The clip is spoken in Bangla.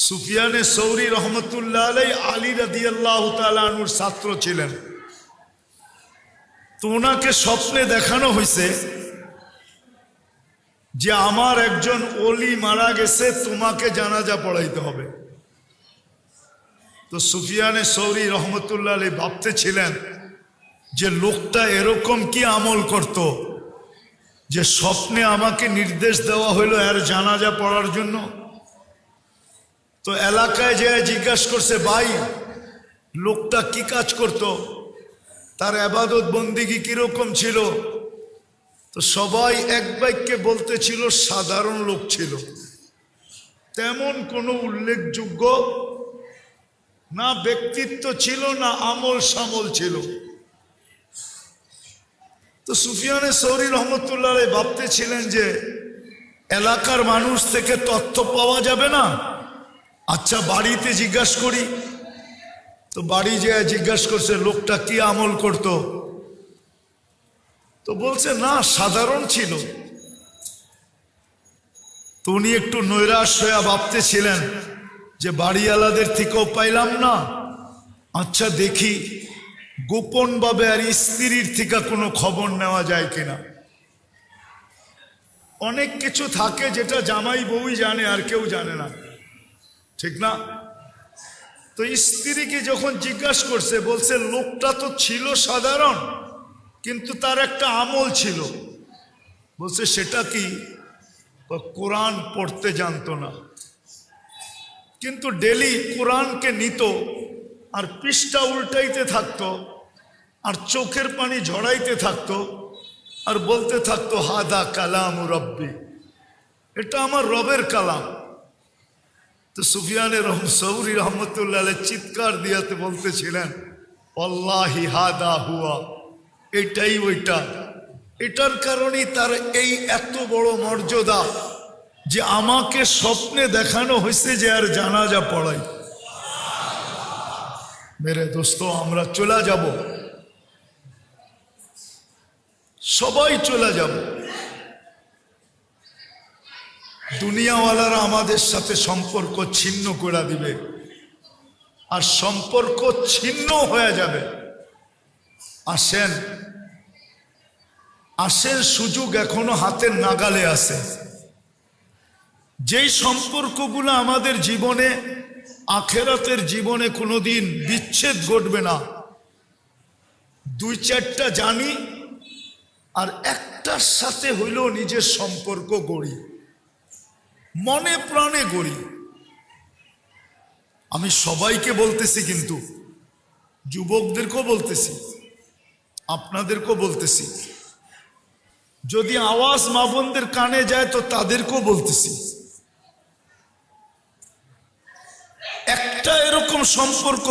সুফিয়ানে সৌরি রহমতুল্লাহ আলাই আলী রাদিয়াল্লাহু তাআলা আনহুর ছাত্র ছিলেন। তো ওনাকে স্বপ্নে দেখানো হয়েছে যে আমার একজন ওলি মারা গেছে, তোমাকে জানাজা পড়াইতে হবে। তো সুফিয়ানে সৌরি রহমতুল্লাহ আলাই ভাবতে ছিলেন যে লোকটা এরকম কি আমল করত যে স্বপ্নে আমাকে নির্দেশ দেওয়া হইলো এর জানাজা পড়ার জন্য। তো এলাকায় যে জিজ্ঞাসা করছে, ভাই লোকটা কি কাজ করত, তার ইবাদত বন্দিগি কিরকম ছিল? তো সবাই এক বাক্যে বলতেছিল সাধারণ লোক ছিল, তেমন কোনো উল্লেখযোগ্য না ব্যক্তিত্ব ছিল না আমল সামল ছিল। তো সুফিয়ানে সৌরি রহমতুল্লাহ ভাবতে ছিলেন যে এলাকার মানুষ থেকে তথ্য পাওয়া যাবে না, আচ্ছা বাড়িতে জিজ্ঞাসা করি। তো বাড়ি যে জিজ্ঞাসা করছে লোকটা কি আমল করত, তো বলছে না সাধারণ ছিল। তো উনি একটু নৈরাশ হয়ে ভাবতে ছিলেন যে বাড়িওয়ালাদের থেকেও পাইলাম না, আচ্ছা দেখি গোপন ভাবে আর স্ত্রীর থেকে কোনো খবর নেওয়া যায় কিনা। অনেক কিছু থাকে যেটা জামাই বউই জানে আর কেউ জানে না, ঠিক না? তো স্ত্রীকে যখন জিজ্ঞাসা করছে, বলছে লোকটা তো ছিল সাধারণ কিন্তু তার একটা আমল ছিল। বলছে সেটা কি? কোরআন পড়তে জানতো না, কিন্তু ডেলি কোরআনকে নিত আর পৃষ্ঠা উল্টাইতে থাকতো আর চোখের পানি ঝরাইতে থাকতো আর বলতে থাকতো হাদা কালাম রব্বি, এটা আমার রবের কালাম। তো সুফিয়ানে সৌরি রহমতুল্লাহ চিৎকার দিয়াতে বলতেছিলেন আল্লাহি হাদা হুয়া, এটাই ওইটা। এটার কারণেই তার এই এত বড় মর্যাদা যে আমাকে স্বপ্নে দেখানো হয়েছে যে আর জানাজা পড়াই। মেরে দোস্ত, আমরা চলে যাব, সবাই চলে যাব। দুনিয়াওয়ালারা আমাদের সাথে সম্পর্ক ছিন্ন করে দিবে আর সম্পর্ক ছিন্ন হয়ে যাবে। আসেন আসেন, সুযোগ এখনো হাতের নাগালে আছে। যেই সম্পর্কগুলো আমাদের জীবনে আখেরাতের জীবনে কোনোদিন বিচ্ছেদ ঘটবে না, দুই চারটা জানি আর একটার সাথে হইলেও নিজের সম্পর্ক গড়ি, মনে প্রাণে গড়ি। আমি সবাইকে বলতেছি, কিন্তু যুবকদেরকেও বলতেছি, আপনাদেরকেও বলতেছি। যদি আওয়াজ মা বোনদের কানে যায় তো তাদেরকেও বলতেছি, একটা এরকম সম্পর্ক